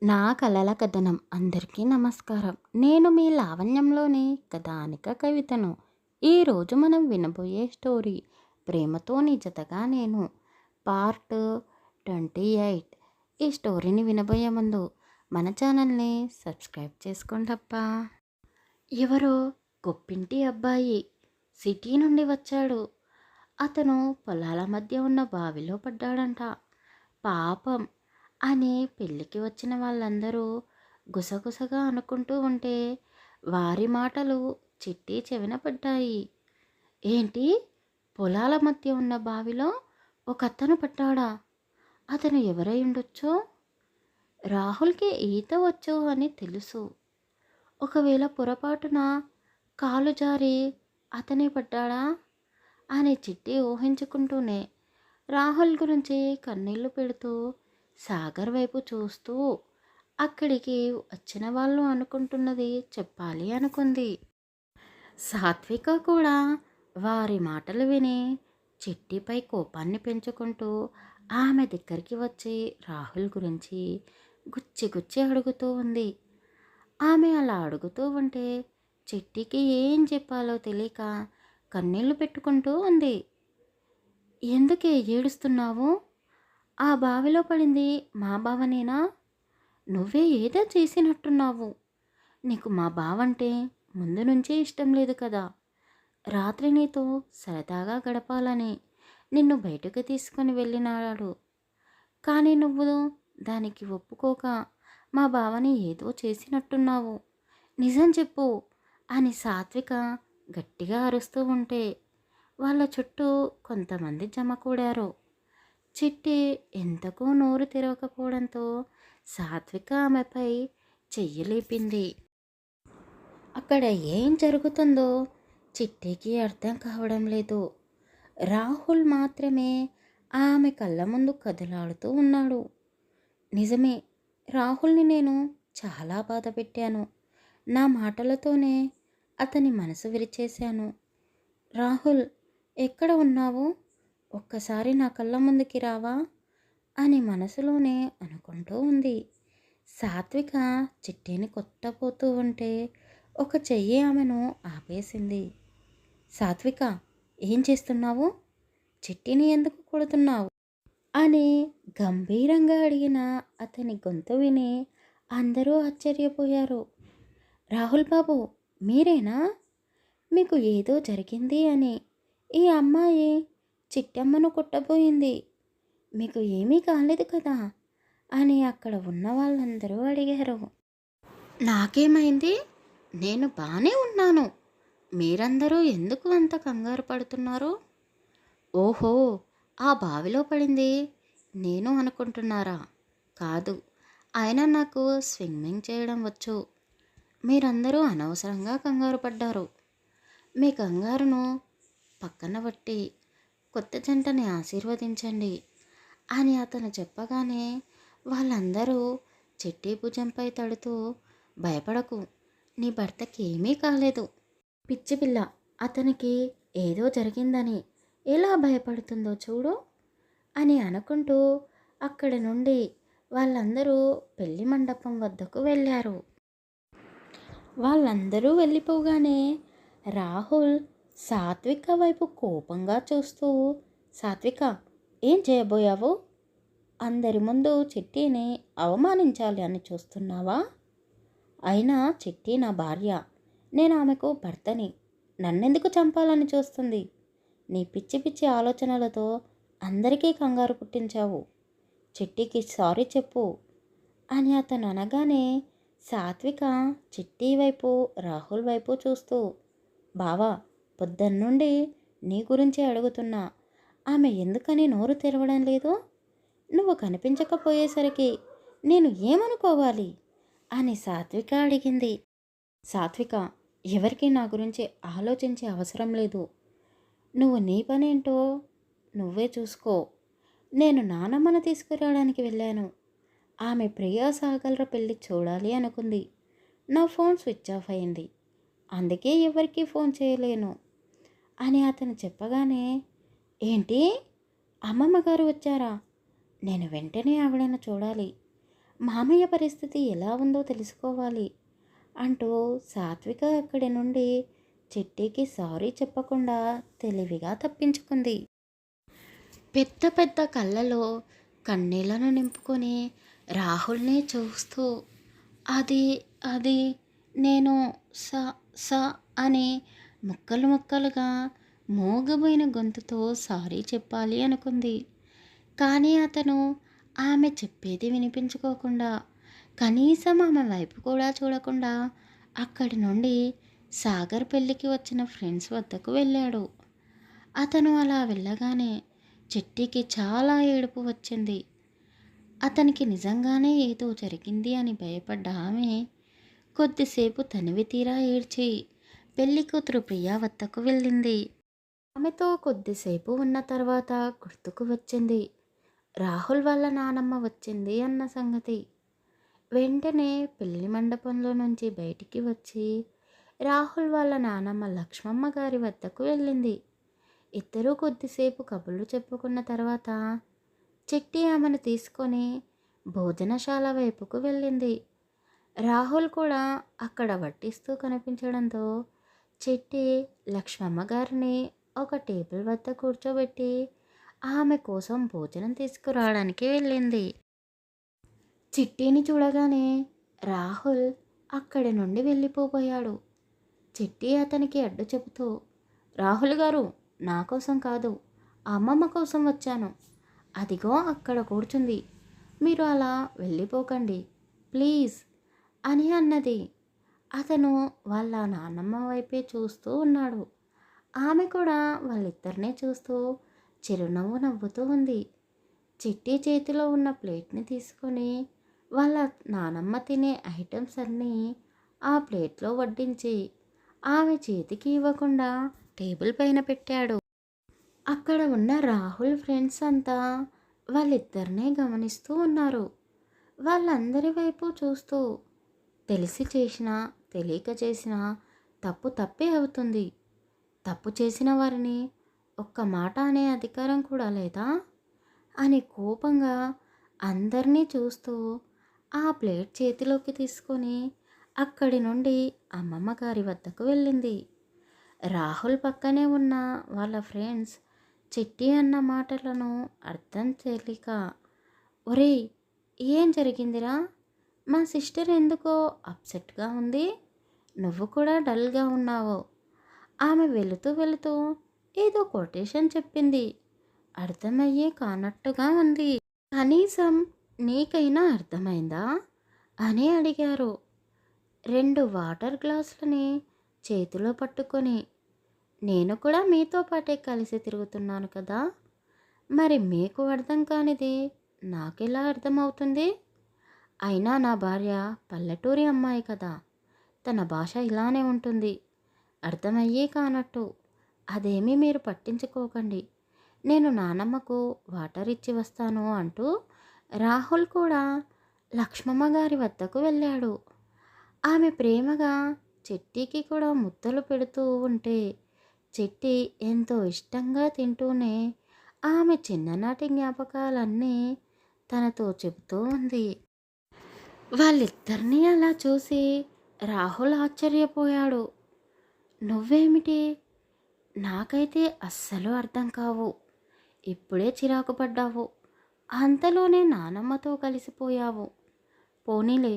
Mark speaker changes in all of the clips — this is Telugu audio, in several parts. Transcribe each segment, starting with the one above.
Speaker 1: నా కలల కథనం అందరికీ నమస్కారం. నేను మీ లావణ్యంలోని కథానిక కవితను. ఈరోజు మనం వినబోయే స్టోరీ ప్రేమతో నీ జతగా నేను పార్ట్ 28. ఈ స్టోరీని వినబోయే ముందు మన ఛానల్ని సబ్స్క్రైబ్ చేసుకోండప్పా. ఎవరో గొప్పింటి అబ్బాయి సిటీ నుండి వచ్చాడు. అతను పొలాల మధ్య ఉన్న బావిలో పడ్డాడంట. పాపం అని పెళ్ళికి వచ్చిన వాళ్ళందరూ గుసగుసగా అనుకుంటూ ఉంటే వారి మాటలు చిట్టి చెవిన పడ్డాయి. ఏంటి, పొలాల మధ్య ఉన్న బావిలో ఒక అతను పడ్డాడా? అతను ఎవరై ఉండొచ్చో? రాహుల్కి ఈత వచ్చు అని తెలుసు. ఒకవేళ పొరపాటున కాలు జారి అతనే పడ్డాడా అని చిట్టి ఊహించుకుంటూనే రాహుల్ గురించి కన్నీళ్లు పెడుతూ సాగర్ వైపు చూస్తూ అక్కడికి వచ్చిన వాళ్ళు అనుకుంటున్నది చెప్పాలి అనుకుంది. సాత్విక కూడా వారి మాటలు విని చిట్టిపై కోపాన్ని పెంచుకుంటూ ఆమె దగ్గరికి వచ్చి రాహుల్ గురించి గుచ్చి గుచ్చి అడుగుతూ ఉంది. ఆమె అలా అడుగుతూ ఉంటే చిట్టికి ఏం చెప్పాలో తెలియక కన్నీళ్లు పెట్టుకుంటూ ఉంది. ఎందుకే ఏడుస్తున్నావు? ఆ బావిలో పడింది మా బావనేనా? నువ్వే ఏదో చేసినట్టున్నావు. నీకు మా బావంటే ముందు నుంచే ఇష్టం లేదు కదా. రాత్రి నీతో సరదాగా గడపాలని నిన్ను బయటకు తీసుకొని వెళ్ళినాడు. కానీ నువ్వు దానికి ఒప్పుకోక మా బావని ఏదో చేసినట్టున్నావు. నిజం చెప్పు అని సాత్విక గట్టిగా అరుస్తూ ఉంటే వాళ్ళ చుట్టూ కొంతమంది జమకూడారు. చిట్టి ఎంతకూ నోరు తెరవకపోవడంతో సాత్విక ఆమెపై చెయ్యి లేపింది. అక్కడ ఏం జరుగుతుందో చిట్టికి అర్థం కావడం లేదు. రాహుల్ మాత్రమే ఆమె కళ్ళ ముందు కదలాడుతూ ఉన్నాడు. నిజమే, రాహుల్ని నేను చాలా బాధ పెట్టాను. నా మాటలతోనే అతని మనసు విరిచేశాను. రాహుల్, ఎక్కడ ఉన్నావు? ఒక్కసారి నా కళ్ళ ముందుకి రావా అని మనసులోనే అనుకుంటూ ఉంది. సాత్విక చిట్టిని కొట్టబోతూ ఉంటే ఒక చెయ్యి ఆమెను ఆపేసింది. సాత్విక, ఏం చేస్తున్నావు? చిట్టిని ఎందుకు కొడుతున్నావు అని గంభీరంగా అడిగిన అతని గొంతు విని అందరూ ఆశ్చర్యపోయారు. రాహుల్ బాబు, మీరేనా? మీకు ఏదో జరిగింది అని ఈ అమ్మాయి చిట్టమ్మను కొట్టబోయింది. మీకు ఏమీ కాలేదు కదా అని అక్కడ ఉన్న వాళ్ళందరూ అడిగారు. నాకేమైంది? నేను బాగానే ఉన్నాను. మీరందరూ ఎందుకు అంత కంగారు పడుతున్నారు? ఓహో, ఆ బావిలో పడింది నేను అనుకుంటున్నారా? కాదు, అయినా నాకు స్విమ్మింగ్ చేయడం వచ్చు. మీరందరూ అనవసరంగా కంగారు పడ్డారు. మీ కంగారును పక్కన బట్టి కొత్త జంటని ఆశీర్వదించండి అని అతను చెప్పగానే వాళ్ళందరూ చిట్టి భుజంపై తడుతూ, భయపడకు, నీ భర్తకి ఏమీ కాలేదు. పిచ్చి పిల్ల, అతనికి ఏదో జరిగిందని ఎలా భయపడుతుందో చూడు అని అనుకుంటూ అక్కడి నుండి వాళ్ళందరూ పెళ్లి మండపం వద్దకు వెళ్ళారు. వాళ్ళందరూ వెళ్ళిపోగానే రాహుల్ సాత్విక వైపు కోపంగా చూస్తూ, సాత్విక, ఏం చేయబోయావు? అందరి ముందు చిట్టిని అవమానించాలి అని చూస్తున్నావా? అయినా చిట్టి నా భార్య, నేను ఆమెకు భర్తని. నన్నెందుకు చంపాలని చూస్తుంది? నీ పిచ్చి పిచ్చి ఆలోచనలతో అందరికీ కంగారు పుట్టించావు. చిట్టికి సారీ చెప్పు అని అతను అనగానే సాత్విక చిట్టి వైపు రాహుల్ వైపు చూస్తూ, బావా, పొద్దున్నుండి నీ గురించి అడుగుతున్నా, ఆమె ఎందుకని నోరు తెరవడం లేదు? నువ్వు కనిపించకపోయేసరికి నేను ఏమనుకోవాలి అని సాత్విక అడిగింది. సాత్విక, ఎవరికి నా గురించి ఆలోచించే అవసరం లేదు. నువ్వు నీ పనేంటో నువ్వే చూసుకో. నేను నానమ్మను తీసుకురావడానికి వెళ్ళాను. ఆమె ప్రియా సాగర్ల పెళ్ళి చూడాలి అనుకుంది. నా ఫోన్ స్విచ్ ఆఫ్ అయింది. అందుకే ఎవరికీ ఫోన్ చేయలేను అని అతను చెప్పగానే, ఏంటి, అమ్మమ్మ గారు వచ్చారా? నేను వెంటనే ఆవిడను చూడాలి. మామయ్య పరిస్థితి ఎలా ఉందో తెలుసుకోవాలి అంటూ సాత్విక అక్కడి నుండి చిట్టికి సారీ చెప్పకుండా తెలివిగా తప్పించుకుంది. పెద్ద పెద్ద కళ్ళలో కన్నీళ్లను నింపుకొని రాహుల్ని చూస్తూ అది అది నేను స స అని ముక్కలు ముక్కలుగా మోగబోయిన గొంతుతో సారీ చెప్పాలి అనుకుంది. కానీ అతను ఆమె చెప్పేది వినిపించుకోకుండా కనీసం ఆమె వైపు కూడా చూడకుండా అక్కడి నుండి సాగర్ పెళ్ళికి వచ్చిన ఫ్రెండ్స్ వద్దకు వెళ్ళాడు. అతను అలా వెళ్ళగానే చిట్టికి చాలా ఏడుపు వచ్చింది. అతనికి నిజంగానే ఏదో జరిగింది అని భయపడ్డ ఆమె కొద్దిసేపు తనివి తీరా ఏడ్చి పెళ్లి కూతురు ప్రియా వద్దకు వెళ్ళింది. ఆమెతో కొద్దిసేపు ఉన్న తర్వాత గుర్తుకు వచ్చింది రాహుల్ వాళ్ళ నానమ్మ వచ్చింది అన్న సంగతి. వెంటనే పెళ్లి మండపంలో నుంచి బయటికి వచ్చి రాహుల్ వాళ్ళ నానమ్మ లక్ష్మమ్మ గారి వద్దకు వెళ్ళింది. ఇద్దరూ కొద్దిసేపు కబుర్లు చెప్పుకున్న తర్వాత చిట్టి ఆమెను తీసుకొని భోజనశాల వైపుకు వెళ్ళింది. రాహుల్ కూడా అక్కడ వడ్డిస్తూ కనిపించడంతో చిట్టి లక్ష్మమ్మ గారిని ఒక టేబుల్ వద్ద కూర్చోబెట్టి ఆమె కోసం భోజనం తీసుకురావడానికి వెళ్ళింది. చిట్టిని చూడగానే రాహుల్ అక్కడి నుండి వెళ్ళిపోయాడు. చిట్టి అతనికి అడ్డు చెబుతూ, రాహుల్ గారు, నా కోసం కాదు, అమ్మమ్మ కోసం వచ్చాను. అదిగో అక్కడ కూర్చుంది. మీరు అలా వెళ్ళిపోకండి ప్లీజ్ అని అన్నది. అతను వాళ్ళ నాన్నమ్మ వైపే చూస్తూ ఉన్నాడు. ఆమె కూడా వాళ్ళిద్దరినే చూస్తూ చిరునవ్వు నవ్వుతూ ఉంది. చిట్టి చేతిలో ఉన్న ప్లేట్ని తీసుకొని వాళ్ళ నానమ్మ తినే ఐటమ్స్ అన్నీ ఆ ప్లేట్లో వడ్డించి ఆమె చేతికి ఇవ్వకుండా టేబుల్ పైన పెట్టాడు. అక్కడ ఉన్న రాహుల్ ఫ్రెండ్స్ అంతా వాళ్ళిద్దరినే గమనిస్తూ ఉన్నారు. వాళ్ళందరి వైపు చూస్తూ తెలిసి చేసినా తెలియక చేసినా తప్పు తప్పే అవుతుంది. తప్పు చేసిన వారిని ఒక్క మాట అనే అధికారం కూడా లేదా అని కోపంగా అందరినీ చూస్తూ ఆ ప్లేట్ చేతిలోకి తీసుకొని అక్కడి నుండి అమ్మమ్మ గారి వద్దకు వెళ్ళింది. రాహుల్ పక్కనే ఉన్న వాళ్ళ ఫ్రెండ్స్ చిట్టి అన్న మాటలను అర్థం తెలియక, ఒరేయ్ ఏం జరిగిందిరా, మా సిస్టర్ ఎందుకో అప్సెట్గా ఉంది, నువ్వు కూడా డల్గా ఉన్నావు, ఆమె వెళుతూ వెళుతూ ఏదో కొటేషన్ చెప్పింది, అర్థమయ్యే కానట్టుగా ఉంది, కనీసం నీకైనా అర్థమైందా అని అడిగారు. 2 వాటర్ గ్లాసులని చేతిలో పట్టుకొని, నేను కూడా మీతో పాటే కలిసి తిరుగుతున్నాను కదా, మరి మీకు అర్థం కానిది నాకెలా అర్థమవుతుంది? అయినా నా భార్య పల్లెటూరి అమ్మాయి కదా, తన భాష ఇలానే ఉంటుంది, అర్థమయ్యే కానట్టు. అదేమీ మీరు పట్టించుకోకండి, నేను నానమ్మకు వాటర్ ఇచ్చి వస్తాను అంటూ రాహుల్ కూడా లక్ష్మమ్మ గారి వద్దకు వెళ్ళాడు. ఆమె ప్రేమగా చిట్టికి కూడా ముద్దలు పెడుతూ ఉంటే చిట్టి ఎంతో ఇష్టంగా తింటూనే ఆమె చిన్ననాటి జ్ఞాపకాలన్నీ తనతో చెబుతూ ఉంది. వాళ్ళిద్దరినీ అలా చూసి రాహుల్ ఆశ్చర్యపోయాడు. నువ్వేమిటి, నాకైతే అస్సలు అర్థం కావు, ఇప్పుడే చిరాకు పడ్డావు, అంతలోనే నానమ్మతో కలిసిపోయావు, పోనీలే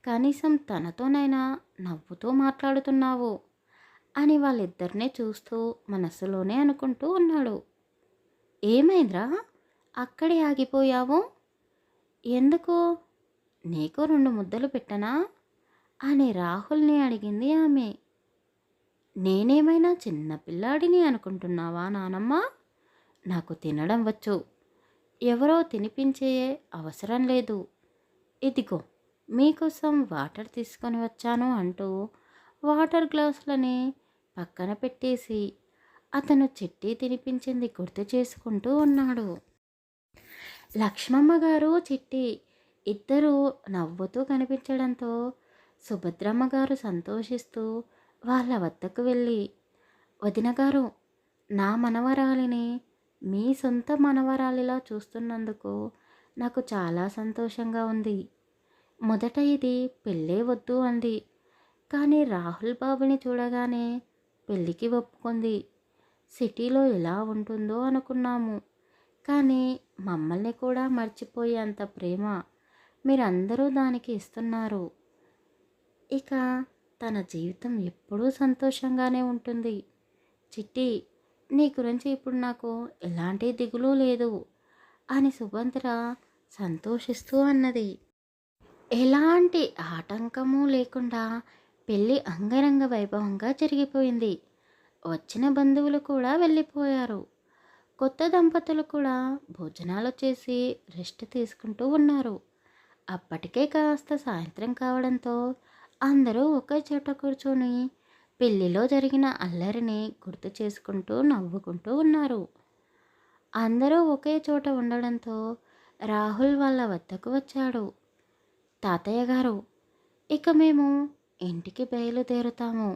Speaker 1: కనీసం తనతోనైనా నవ్వుతూ మాట్లాడుతున్నావు అని వాళ్ళిద్దరినీ చూస్తూ మనస్సులోనే అనుకుంటూ ఉన్నాడు. ఏమైందిరా, అక్కడే ఆగిపోయావు, ఎందుకు, నీకు 2 ముద్దలు పెట్టనా అని రాహుల్ని అడిగింది ఆమె. నేనేమైనా చిన్నపిల్లాడిని అనుకుంటున్నావా నానమ్మ, నాకు తినడం వచ్చు, ఎవరో తినిపించే అవసరం లేదు, ఇదిగో మీకోసం వాటర్ తీసుకొని వచ్చాను అంటూ వాటర్ గ్లాసులని పక్కన పెట్టేసి అతను చిట్టి తినిపించింది గుర్తు చేసుకుంటూ ఉన్నాడు. లక్ష్మమ్మ గారు చిట్టి ఇద్దరూ నవ్వుతూ కనిపించడంతో సుభద్రమ్మ గారు సంతోషిస్తూ వాళ్ళ వద్దకు వెళ్ళి, వదిన గారు, నా మనవరాలిని మీ సొంత మనవరాలిలా చూస్తున్నందుకు నాకు చాలా సంతోషంగా ఉంది. మొదట ఇది పెళ్ళే వద్దు అంది. కానీ రాహుల్ బాబుని చూడగానే పెళ్ళికి ఒప్పుకుంది. సిటీలో ఎలా ఉంటుందో అనుకున్నాము, కానీ మమ్మల్ని కూడా మర్చిపోయేంత ప్రేమ మీరందరూ దానికి ఇస్తున్నారు. ఇక తన జీవితం ఎప్పుడూ సంతోషంగానే ఉంటుంది. చిట్టి, నీ గురించి ఇప్పుడు నాకు ఎలాంటి దిగులు లేదు అని సుభద్ర సంతోషిస్తూ అన్నది. ఎలాంటి ఆటంకము లేకుండా పెళ్ళి అంగరంగ వైభవంగా జరిగిపోయింది. వచ్చిన బంధువులు కూడా వెళ్ళిపోయారు. కొత్త దంపతులు కూడా భోజనాలు చేసి రెస్ట్ తీసుకుంటూ ఉన్నారు. అప్పటికే కాస్త సాయంత్రం కావడంతో అందరూ ఒకే చోట కూర్చొని పెళ్లిలో జరిగిన అల్లరిని గుర్తు చేసుకుంటూ నవ్వుకుంటూ ఉన్నారు. అందరూ ఒకే చోట ఉండడంతో రాహుల్ వాళ్ళ వద్దకు వచ్చాడు. తాతయ్య గారు, ఇక మేము ఇంటికి బయలుదేరుతాము.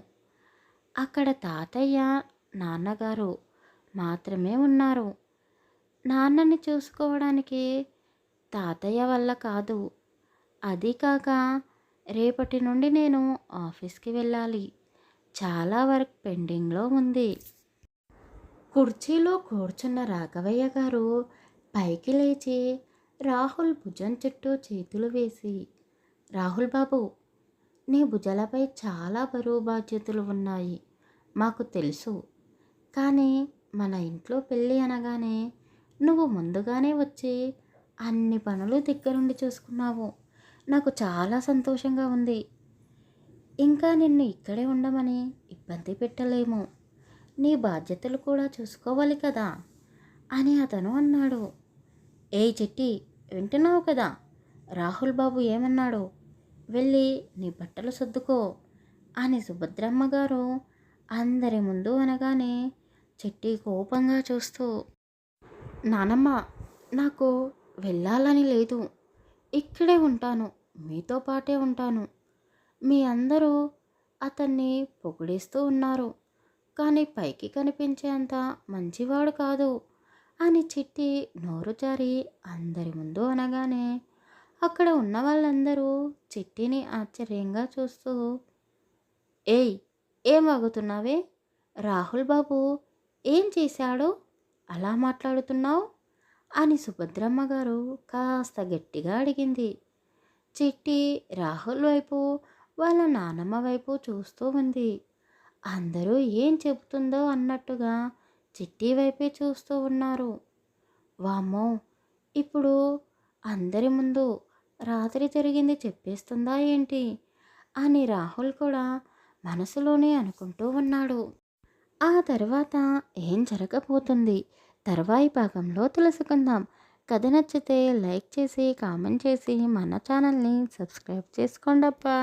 Speaker 1: అక్కడ తాతయ్య, నాన్నగారు మాత్రమే ఉన్నారు. నాన్నని చూసుకోవడానికి తాతయ్య వల్ల కాదు. అది కాక రేపటి నుండి నేను ఆఫీస్కి వెళ్ళాలి. చాలా వర్క్ పెండింగ్లో ఉంది. కుర్చీలో కూర్చున్న రాఘవయ్య గారు పైకి లేచి రాహుల్ భుజం చుట్టూ చేతులు వేసి, రాహుల్ బాబు, నీ భుజాలపై చాలా బరువు బాధ్యతలు ఉన్నాయి, మాకు తెలుసు. కానీ మన ఇంట్లో పెళ్ళి అనగానే నువ్వు ముందుగానే వచ్చి అన్ని పనులు దగ్గరుండి చూసుకున్నావు. నాకు చాలా సంతోషంగా ఉంది. ఇంకా నిన్ను ఇక్కడే ఉండమని ఇబ్బంది పెట్టలేము. నీ బాధ్యతలు కూడా చూసుకోవాలి కదా అని అతను అన్నాడు. ఏయ్ చెట్టి, వింటున్నావు కదా రాహుల్ బాబు ఏమన్నాడు? వెళ్ళి నీ బట్టలు సర్దుకో అని సుభద్రమ్మ గారు అందరి ముందు అనగానే చెట్టి కోపంగా చూస్తూ, నానమ్మ, నాకు వెళ్ళాలని లేదు. ఇక్కడే ఉంటాను, మీతో పాటే ఉంటాను. మీ అందరూ అతన్ని పొగిడేస్తూ ఉన్నారు, కానీ పైకి కనిపించేంత మంచివాడు కాదు అని చిట్టి నోరు జారి అందరి ముందు అనగానే అక్కడ ఉన్న వాళ్ళందరూ చిట్టిని ఆశ్చర్యంగా చూస్తూ, ఏయ్, ఏం వాగుతున్నావే? రాహుల్ బాబు ఏం చేశాడు అలా మాట్లాడుతున్నావు అని సుభద్రమ్మ గారు కాస్త గట్టిగా అడిగింది. చిట్టి రాహుల్ వైపు, వాళ్ళ నానమ్మ వైపు చూస్తూ ఉంది. అందరూ ఏం చెబుతుందో అన్నట్టుగా చిట్టి వైపే చూస్తూ ఉన్నారు. వామ్మో, ఇప్పుడు అందరి ముందు రాత్రి జరిగింది చెప్పేస్తుందా ఏంటి అని రాహుల్ కూడా మనసులోనే అనుకుంటూ ఉన్నాడు. ఆ తర్వాత ఏం జరగబోతుంది తర్వాయి భాగంలో తెలుసుకుందాం. కథ నచ్చితే లైక్ చేసి కామెంట్ చేసి మన ఛానల్ని సబ్స్క్రైబ్ చేసుకోండి అబ్బా.